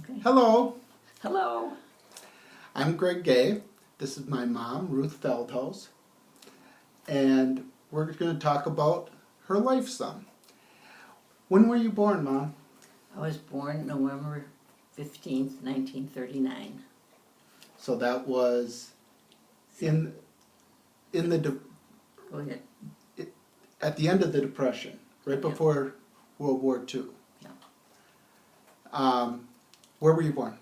Okay. Hello, Hello. I'm Greg Gay. This is my mom, Ruth Feldhaus, and we're going to talk about her life some. When were you born, Mom? I was born November 15th, 1939. So that was in the Go ahead. at the end of the Depression, right Yeah. before World War II. Yeah. Where were you born?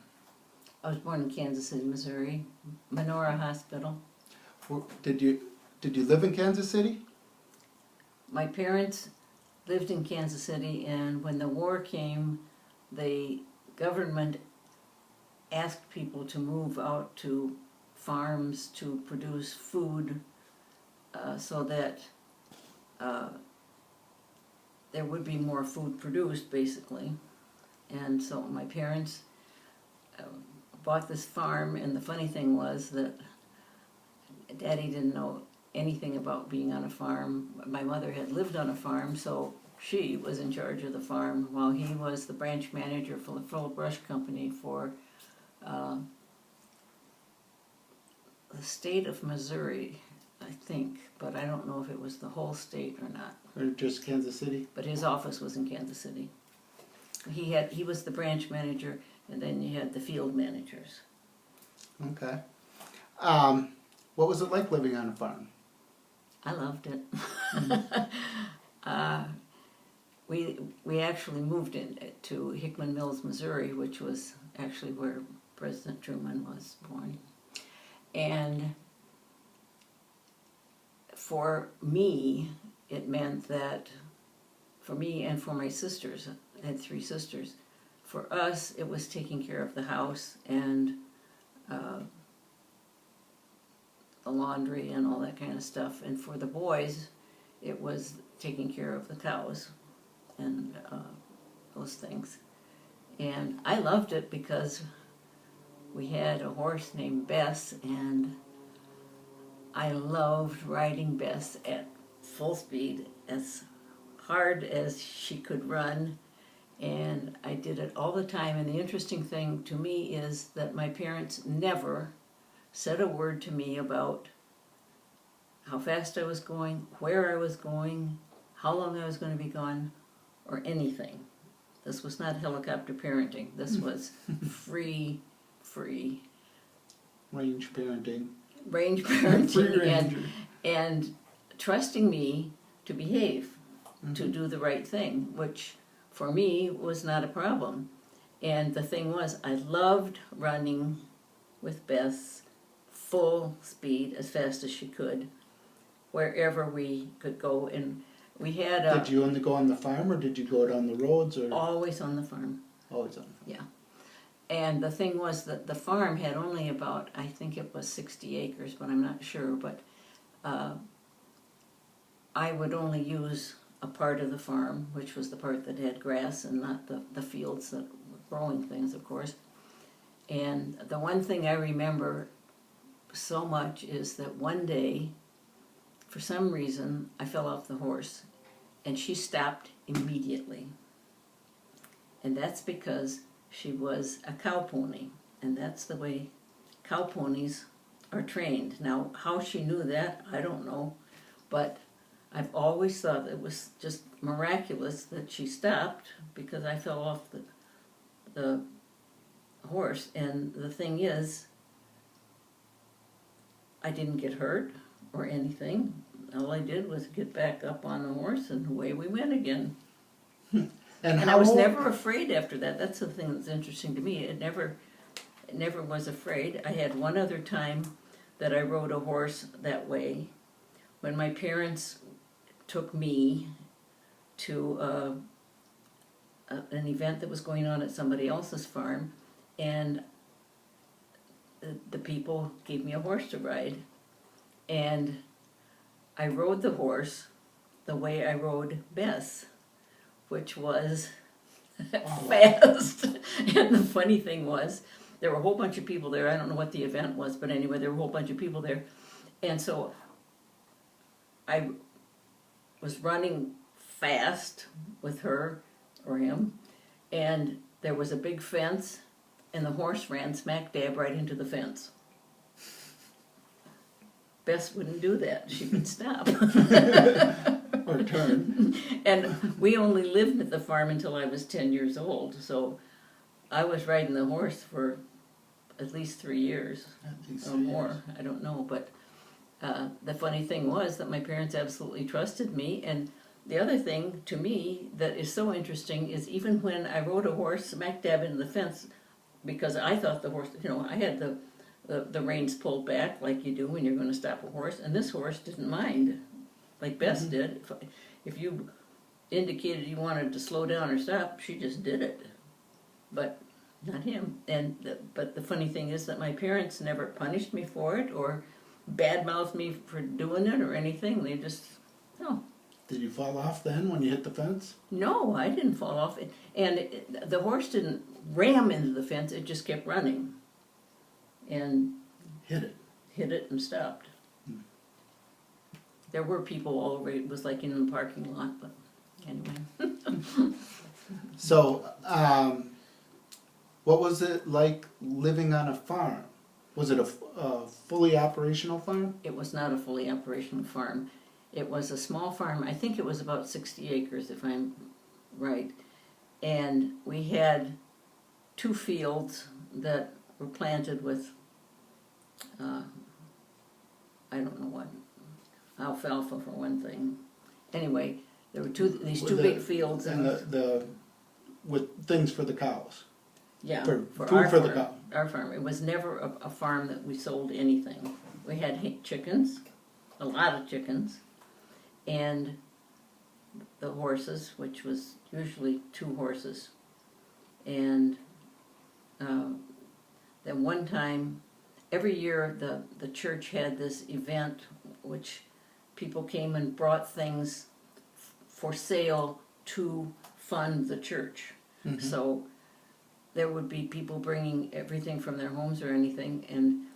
I was born in Kansas City, Missouri, Menorah Hospital. Did you live in Kansas City? My parents lived in Kansas City, and when the war came, the government asked people to move out to farms to produce food so that there would be more food produced, basically. And so my parents bought this farm, and the funny thing was that Daddy didn't know anything about being on a farm. My mother had lived on a farm, so she was in charge of the farm while he was the branch manager for the Full Brush Company for the state of Missouri, I think, but I don't know if it was the whole state or not. Or just Kansas City? But his office was in Kansas City. He was the branch manager, and then you had the field managers. Okay. What was it like living on a farm? I loved it. We actually moved to Hickman Mills, Missouri, which was actually where President Truman was born. And for me, it meant that, for me and for my sisters, I had 3 sisters, for us it was taking care of the house and the laundry and all that kind of stuff. And for the boys, it was taking care of the cows and those things. And I loved it because we had a horse named Bess, and I loved riding Bess at full speed, as hard as she could run, and I did it all the time. And the interesting thing to me is that my parents never said a word to me about how fast I was going, where I was going, how long I was going to be gone, or anything. This was not helicopter parenting. This was free Range parenting. range parenting Free and trusting me to behave, to do the right thing, which for me was not a problem. And the thing was, I loved running with Bess full speed as fast as she could, wherever we could go. And we had Did you only go on the farm, or did you go out on the roads, or always on the farm. always on the farm? Yeah. And the thing was that the farm had only about, I think it was 60 acres, but I'm not sure. But I would only use a part of the farm, which was the part that had grass and not the fields that were growing things, of course. And the one thing I remember so much is that one day, for some reason, I fell off the horse, and she stopped immediately. And that's because she was a cow pony, and that's the way cow ponies are trained. Now, how she knew that, I don't know, but I've always thought it was just miraculous that she stopped, because I fell off the horse. And the thing is, I didn't get hurt or anything. All I did was get back up on the horse, and away we went again. And I was never afraid after that. That's the thing that's interesting to me. It never was afraid. I had one other time that I rode a horse that way, when my parents took me to an event that was going on at somebody else's farm, and the people gave me a horse to ride. And I rode the horse the way I rode Bess, which was fast. And the funny thing was, there were a whole bunch of people there. I don't know what the event was, but anyway, there were a whole bunch of people there. And so I was running fast with her or him, and there was a big fence, and the horse ran smack dab right into the fence. Bess wouldn't do that. She would stop. Or turn. And we only lived at the farm until I was 10 years old, so I was riding the horse for at least 3 years or more. I don't know, but the funny thing was that my parents absolutely trusted me. And the other thing to me that is so interesting is even when I rode a horse smack dab into the fence, because I thought the horse, I had the reins pulled back like you do when you're going to stop a horse, and this horse didn't mind, like Bess did. If you indicated you wanted to slow down or stop, she just did it, but not him. But the funny thing is that my parents never punished me for it or badmouthed me for doing it or anything. They just, no. Did you fall off then when you hit the fence? No, I didn't fall off. And the horse didn't ram into the fence, it just kept running. And hit it and stopped. There were people all over. It was like in the parking lot, but anyway. So, what was it like living on a farm? Was it a fully operational farm? It was not a fully operational farm. It was a small farm. I think it was about 60 acres, if I'm right. And we had 2 fields that were planted with, I don't know what, alfalfa for one thing. Anyway, there were these two big fields. And the with things for the cows. Yeah, for food our for farm, the cow. Our farm. It was never a farm that we sold anything. We had chickens, a lot of chickens, and the horses, which was usually 2 horses. And then one time, every year the church had this event which people came and brought things for sale to fund the church. Mm-hmm. So there would be people bringing everything from their homes or anything. And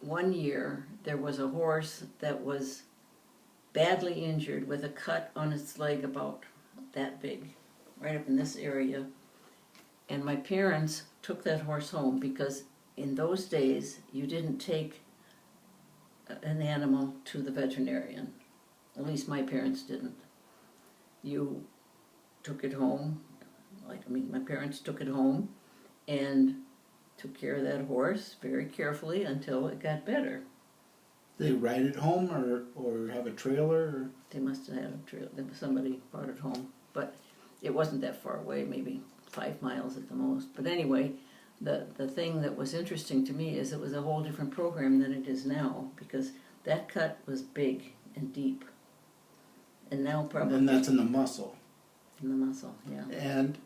one year there was a horse that was badly injured with a cut on its leg about that big, right up in this area. And my parents took that horse home because in those days you didn't take an animal to the veterinarian. At least my parents didn't. You took it home, my parents took it home and took care of that horse very carefully until it got better. They ride it home or have a trailer? Or? They must have had a trailer. Somebody brought it home. But it wasn't that far away, maybe 5 miles at the most. But anyway, the thing that was interesting to me is it was a whole different program than it is now, because that cut was big and deep. And now probably... And that's in the muscle. In the muscle, yeah. And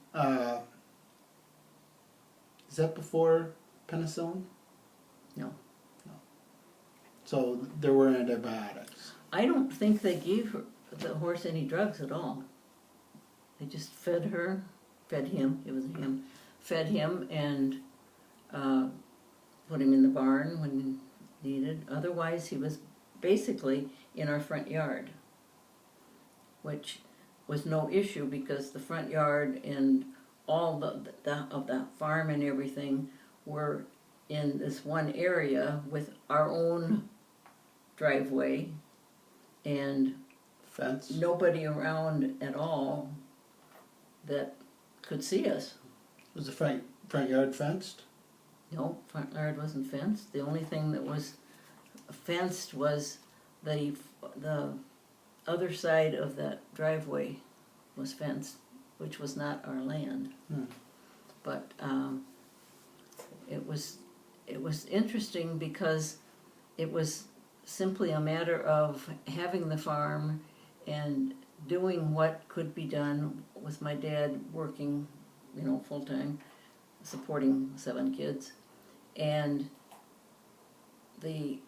is that before penicillin? No. So there were antibiotics. I don't think they gave the horse any drugs at all. They just fed him, it was him, fed him and put him in the barn when needed. Otherwise, he was basically in our front yard, which was no issue because the front yard and all of the farm and everything were in this one area with our own driveway and fence. Nobody around at all that could see us. Was the front yard fenced? No, front yard wasn't fenced. The only thing that was fenced was the other side of that driveway was fenced, which was not our land. But it was interesting because it was simply a matter of having the farm and doing what could be done with my dad working, full time, supporting 7 kids. And the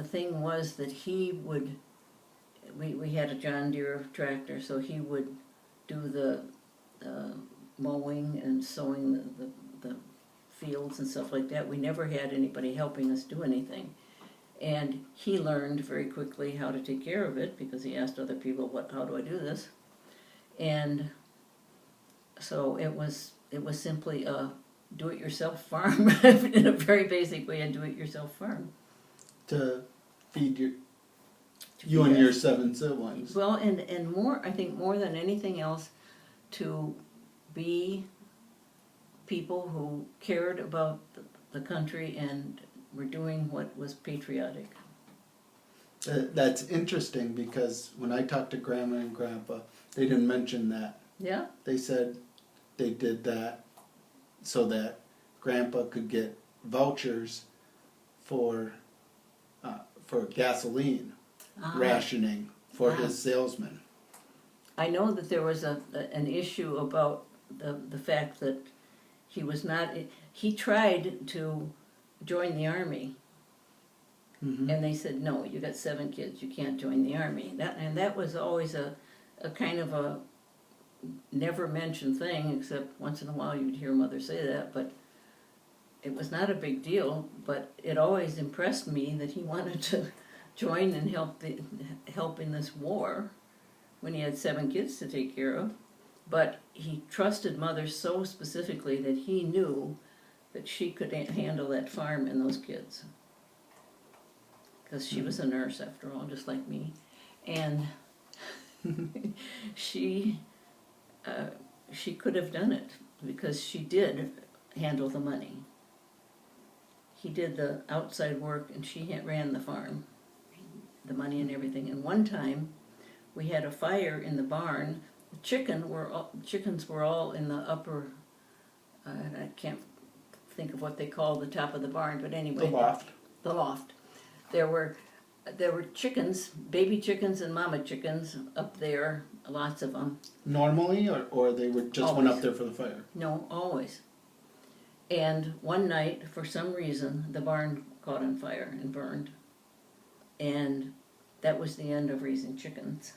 thing was that he would, we had a John Deere tractor, so he would do the mowing and sowing the fields and stuff like that. We never had anybody helping us do anything. And he learned very quickly how to take care of it because he asked other people, how do I do this? And so it was it was simply a do-it-yourself farm in a very basic way, a do-it-yourself farm. To feed you and your 7 siblings. Well, and more, I think more than anything else, to be people who cared about the country and were doing what was patriotic. That's interesting because when I talked to Grandma and Grandpa, they didn't mention that. Yeah? They said they did that so that Grandpa could get vouchers for gasoline rationing for his salesman. I know that there was an issue about the fact that he tried to join the army. Mm-hmm. And they said, no, you got 7 kids, you can't join the army. That was always a kind of a never mentioned thing, except once in a while you'd hear Mother say that, but it was not a big deal. But it always impressed me that he wanted to join and help in this war when he had 7 kids to take care of. But he trusted Mother so specifically that he knew that she could handle that farm and those kids. Because she was a nurse, after all, just like me. And she could have done it, because she did handle the money. He did the outside work, and she ran the farm, the money and everything. And one time, we had a fire in the barn. The chickens were all in the upper, I can't think of what they call the top of the barn, but anyway. The loft. There were chickens, baby chickens and mama chickens up there, lots of them. Normally, or they were just Always. Went up there for the fire? No, always. And one night, for some reason, the barn caught on fire and burned. And that was the end of raising chickens,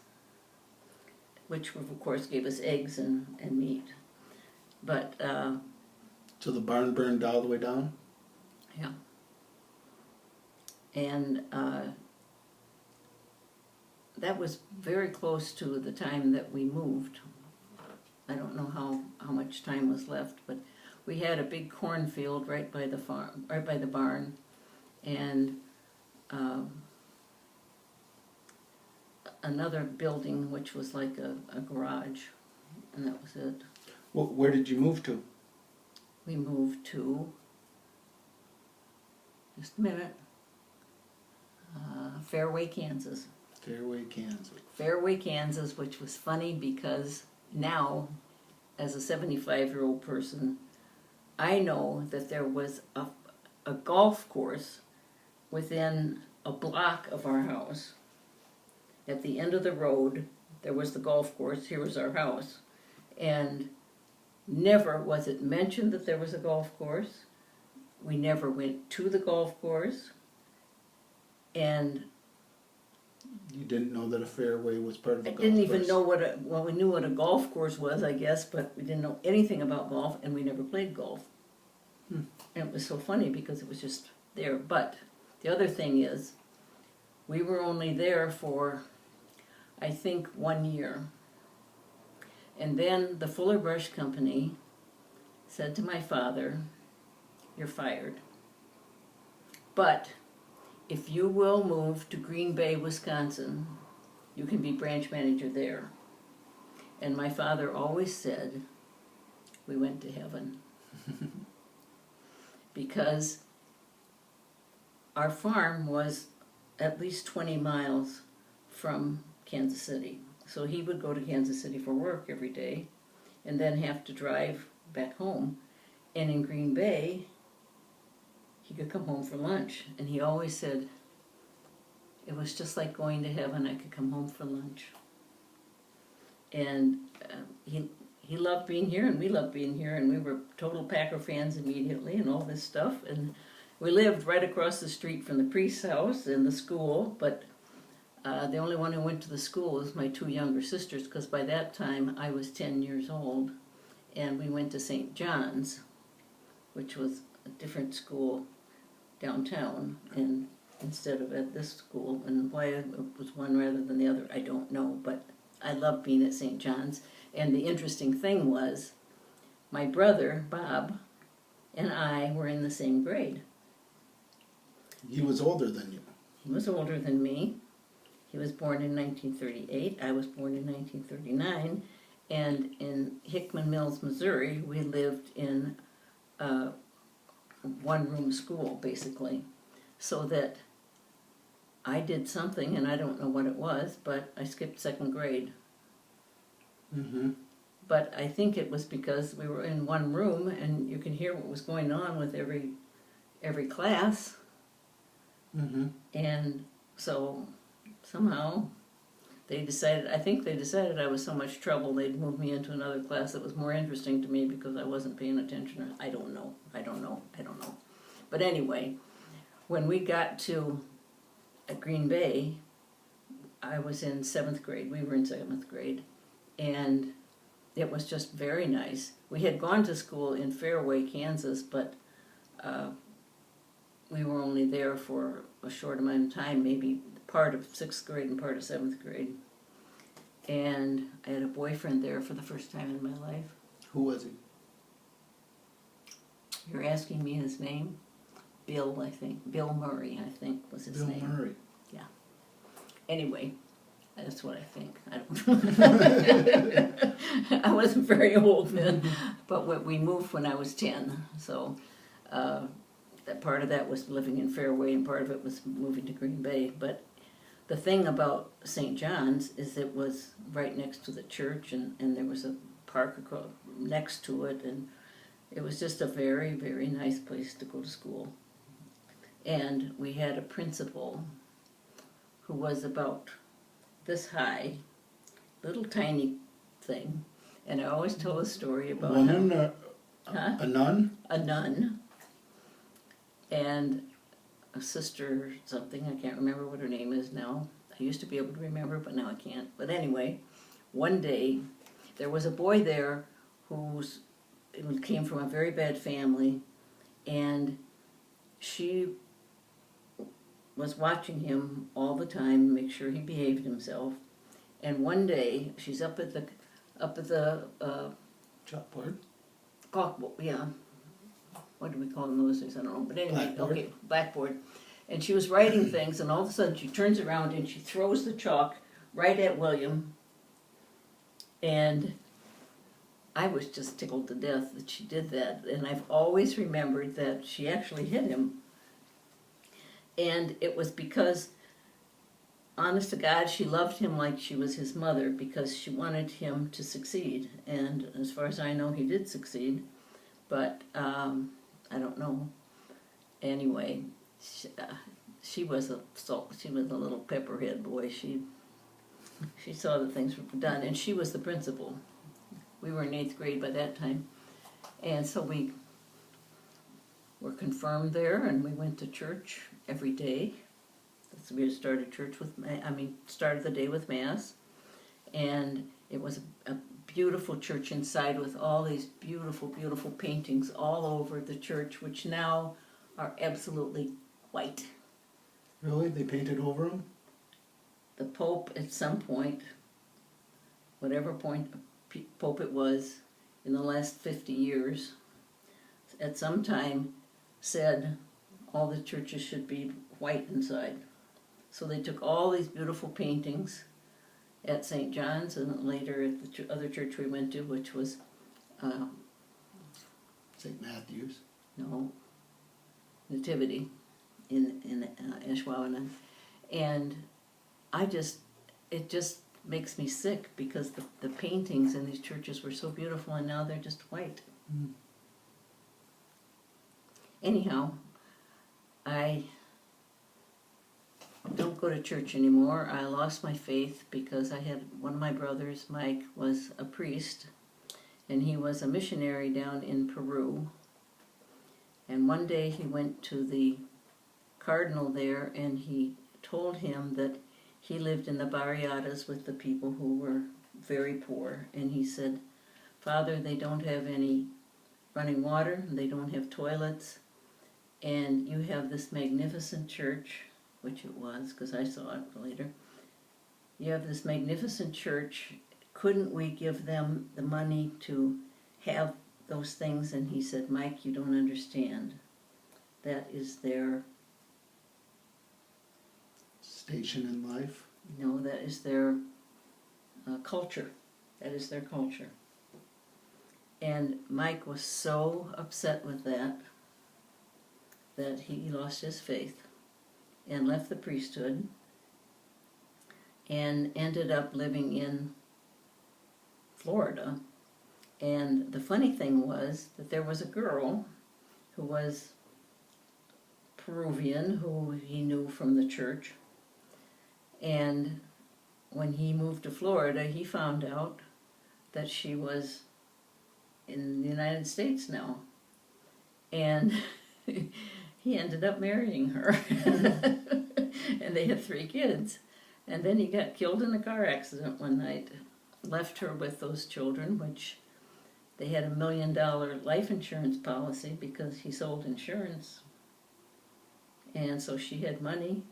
which of course gave us eggs and meat. But so the barn burned all the way down? Yeah. And that was very close to the time that we moved. I don't know how much time was left, but we had a big cornfield right by the farm, right by the barn, and another building which was like a garage, and that was it. Well, where did you move to? We moved to, just a minute, Fairway, Kansas. Fairway, Kansas, which was funny because now, as a 75-year-old person, I know that there was a golf course within a block of our house. At the end of the road, there was the golf course. Here was our house. And never was it mentioned that there was a golf course. We never went to the golf course. And you didn't know that a fairway was part of the golf course? I didn't even know we knew what a golf course was, I guess, but we didn't know anything about golf, and we never played golf. And it was so funny because it was just there. But the other thing is, we were only there for, I think, 1 year. And then the Fuller Brush Company said to my father, "You're fired. But if you will move to Green Bay, Wisconsin, you can be branch manager there." And my father always said, we went to heaven. Because our farm was at least 20 miles from Kansas City. So he would go to Kansas City for work every day and then have to drive back home. And in Green Bay, he could come home for lunch. And he always said, it was just like going to heaven. I could come home for lunch. And he loved being here, and we loved being here, and we were total Packer fans immediately and all this stuff. And we lived right across the street from the priest's house and the school, but the only one who went to the school was my 2 younger sisters, because by that time I was 10 years old, and we went to St. John's, which was a different school downtown, and instead of at this school. And why it was one rather than the other, I don't know, but I loved being at St. John's. And the interesting thing was, my brother, Bob, and I were in the same grade. He was older than you. He was older than me. He was born in 1938. I was born in 1939. And in Hickman Mills, Missouri, we lived in a one-room school, basically. So that I did something, and I don't know what it was, but I skipped second grade. Mm-hmm. But I think it was because we were in one room, and you could hear what was going on with every class. Mm-hmm. And so somehow I think they decided I was so much trouble they'd move me into another class that was more interesting to me because I wasn't paying attention. I don't know. But anyway, when we got to Green Bay, I was in 7th grade. We were in 7th grade. And it was just very nice. We had gone to school in Fairway, Kansas, but we were only there for a short amount of time, maybe part of 6th grade and part of 7th grade. And I had a boyfriend there for the first time in my life. Who was he? You're asking me his name? Bill, I think. Bill Murray, I think, was his name. Bill Murray. Yeah. Anyway, that's what I think. I don't. I wasn't very old then, but we moved when I was 10. So that part of that was living in Fairway, and part of it was moving to Green Bay. But the thing about St. John's is it was right next to the church, and there was a park next to it, and it was just a very, very nice place to go to school. And we had a principal who was about this high, little tiny thing. And I always tell a story about a nun? A nun. And a sister something, I can't remember what her name is now. I used to be able to remember, but now I can't. But anyway, one day, there was a boy there who came from a very bad family, and she was watching him all the time, make sure he behaved himself. And one day, she's up at the Chalkboard. Yeah. What do we call them those days? I don't know. But anyway, Blackboard. Okay, blackboard. And she was writing things, and all of a sudden she turns around and she throws the chalk right at William. And I was just tickled to death that she did that. And I've always remembered that she actually hit him. And it was because, honest to God, she loved him like she was his mother because she wanted him to succeed. And as far as I know, he did succeed. But I don't know. Anyway, she was a little pepperhead boy. She saw that things were done, and she was the principal. We were in 8th grade by that time, and so we were confirmed there, and we went to church every day. So we started started the day with Mass, and it was a beautiful church inside with all these beautiful, beautiful paintings all over the church, which now are absolutely white. Really? They painted over them? The Pope, at some point, whatever Pope it was, in the last 50 years, at some time said all the churches should be white inside. So they took all these beautiful paintings at St. John's and later at the other church we went to, which was St. Matthew's. No, Nativity in Ashwaubenon. And it just makes me sick because the paintings in these churches were so beautiful and now they're just white. Mm. Anyhow, I don't go to church anymore. I lost my faith because I had one of my brothers, Mike, was a priest, and he was a missionary down in Peru. And one day he went to the cardinal there and he told him that he lived in the barriadas with the people who were very poor. And he said, "Father, they don't have any running water, they don't have toilets, and you have this magnificent church," which it was, because I saw it later. "You have this magnificent church. Couldn't we give them the money to have those things, and he said, Mike, you don't understand. That is their, Station in life. no, that is their culture. That is their culture. And Mike was so upset with that he lost his faith and left the priesthood and ended up living in Florida. And the funny thing was that there was a girl who was Peruvian, who he knew from the church. And when he moved to Florida, he found out that she was in the United States now. And he ended up marrying her. And they had 3 kids. And then he got killed in a car accident one night. Left her with those children, which they had $1 million life insurance policy because he sold insurance. And so she had money.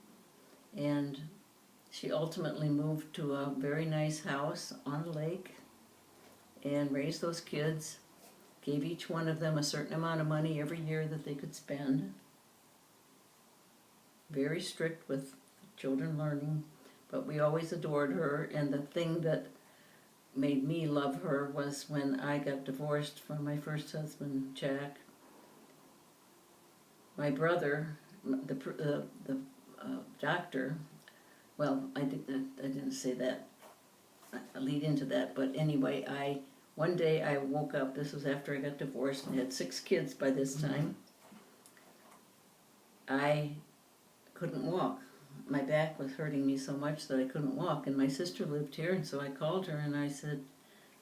And she ultimately moved to a very nice house on the lake and raised those kids, gave each one of them a certain amount of money every year that they could spend. Very strict with children learning, but we always adored her. And the thing that made me love her was when I got divorced from my first husband, Jack. My brother, the doctor, well, I didn't say that. I lead into that, but anyway, one day I woke up. This was after I got divorced and had 6 kids by this time. I couldn't walk. My back was hurting me so much that I couldn't walk, and my sister lived here, and so I called her and I said,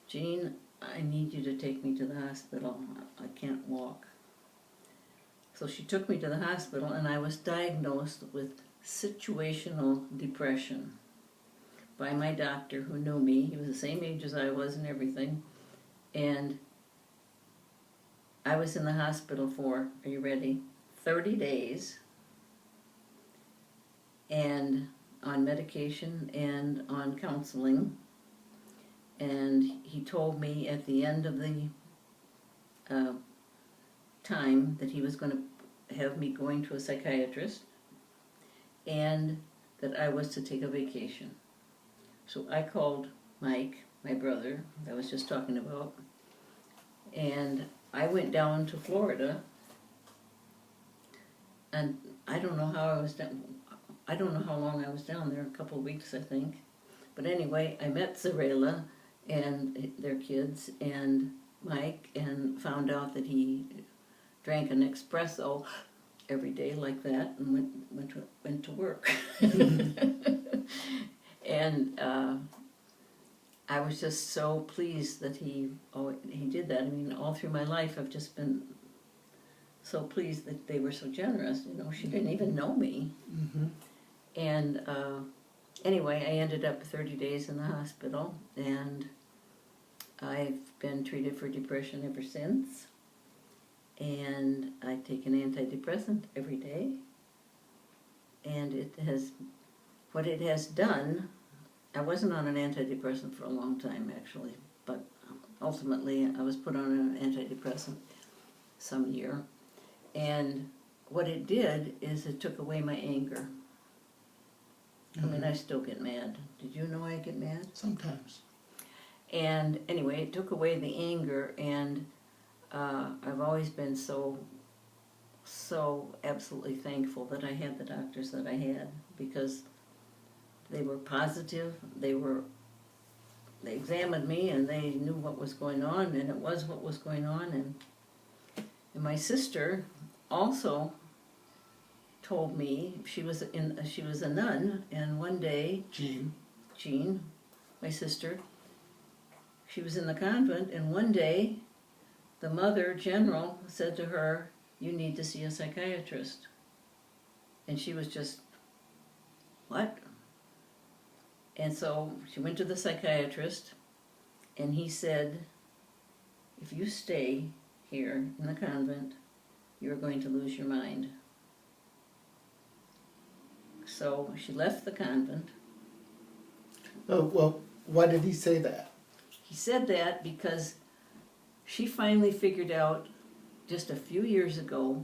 Jeanne, I need you to take me to the hospital. I can't walk. So she took me to the hospital, and I was diagnosed with situational depression by my doctor who knew me. He was the same age as I was and everything. And I was in the hospital for, are you ready, 30 days. And on medication and on counseling. And he told me at the end of the time that he was going to have me going to a psychiatrist and that I was to take a vacation. So I called Mike, my brother, that I was just talking about, and I went down to Florida, and I don't know how I was down. I don't know how long I was down there, a couple of weeks, I think. But anyway, I met Zarela and their kids and Mike and found out that he drank an espresso every day like that and went to work. And I was just so pleased that he did that. I mean, all through my life I've just been so pleased that they were so generous. You know, she didn't even know me. Mm-hmm. And anyway, I ended up 30 days in the hospital, and I've been treated for depression ever since. And I take an antidepressant every day. And what it has done, I wasn't on an antidepressant for a long time actually, but ultimately I was put on an antidepressant some year. And what it did is it took away my anger. I mean, I still get mad. Did you know I get mad? Sometimes. And anyway, it took away the anger, and I've always been so absolutely thankful that I had the doctors that I had, because they were positive. They examined me, and they knew what was going on, and it was what was going on. And my sister also told me, she was a nun, and one day Jeanne, my sister, she was in the convent, and one day the mother general said to her, you need to see a psychiatrist. And she was just, what? And so she went to the psychiatrist, and he said, if you stay here in the convent, you're going to lose your mind. So she left the convent. Oh, well, why did he say that? He said that because she finally figured out just a few years ago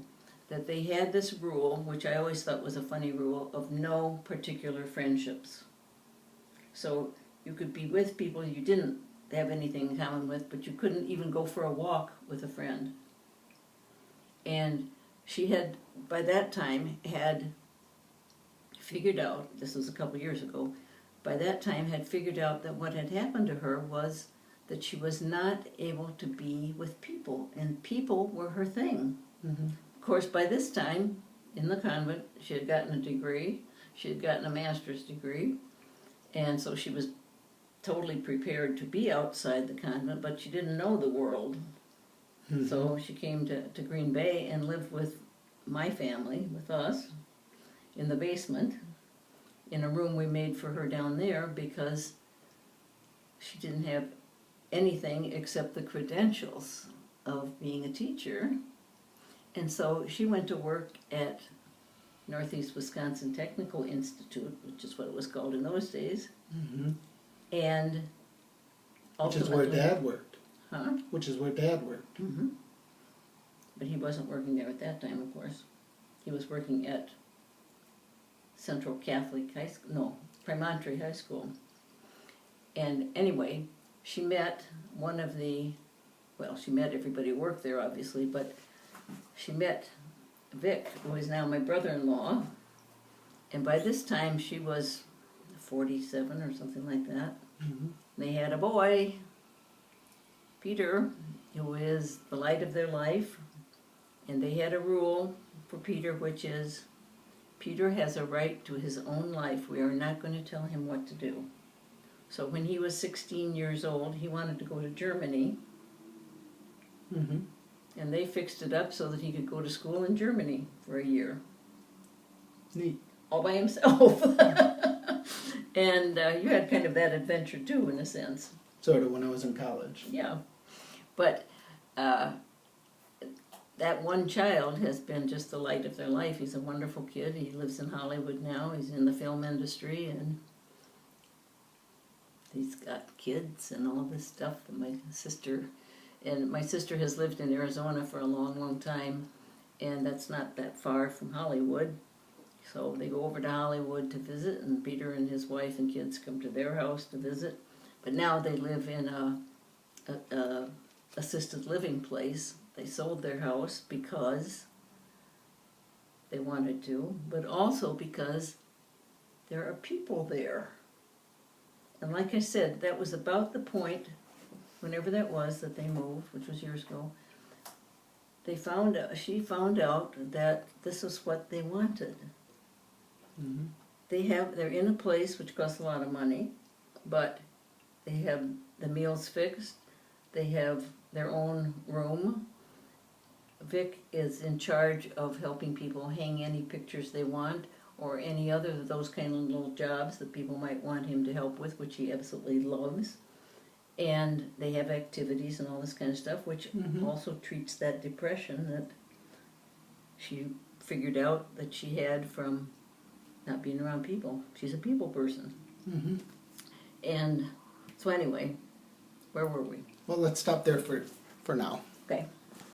that they had this rule, which I always thought was a funny rule, of no particular friendships. So you could be with people you didn't have anything in common with, but you couldn't even go for a walk with a friend. And she had, by that time, had figured out, this was a couple years ago, by that time had figured out that what had happened to her was that she was not able to be with people, and people were her thing. Mm-hmm. Of course, by this time, in the convent, she had gotten a degree, she had gotten a master's degree, and so she was totally prepared to be outside the convent, but she didn't know the world. Mm-hmm. So she came to Green Bay and lived with my family, with us, in the basement, in a room we made for her down there because she didn't have anything except the credentials of being a teacher. And so she went to work at Northeast Wisconsin Technical Institute, which is what it was called in those days. Mm-hmm. And Which is where Dad worked. Huh? Which is where Dad worked. Mm-hmm. But he wasn't working there at that time, of course. He was working at Central Catholic High School, no, Premontory High School. And anyway, she met one of the, well, she met everybody who worked there, obviously, but she met Vic, who is now my brother-in-law, and by this time she was 47 or something like that. Mm-hmm. They had a boy, Peter, who is the light of their life, and they had a rule for Peter, which is Peter has a right to his own life. We are not going to tell him what to do. So when he was 16 years old, he wanted to go to Germany, Mm-hmm. and they fixed it up so that he could go to school in Germany for a year. Neat. All by himself. And you had kind of that adventure too, in a sense. Sort of when I was in college. Yeah. But that one child has been just the light of their life. He's a wonderful kid. He lives in Hollywood now. He's in the film industry, and he's got kids and all this stuff. And my sister has lived in Arizona for a long, long time, and that's not that far from Hollywood. So they go over to Hollywood to visit, and Peter and his wife and kids come to their house to visit. But now they live in a assisted living place. They sold their house because they wanted to, but also because there are people there. And like I said, that was about the point, whenever that was, that they moved, which was years ago. She found out that this is what they wanted. Mm-hmm. They're in a place which costs a lot of money, but they have the meals fixed. They have their own room. Vic is in charge of helping people hang any pictures they want, or any other of those kind of little jobs that people might want him to help with, which he absolutely loves. And they have activities and all this kind of stuff, which Mm-hmm. also treats that depression that she figured out that she had from not being around people. She's a people person. Mm-hmm. And so anyway, where were we? Well, let's stop there for now. Okay.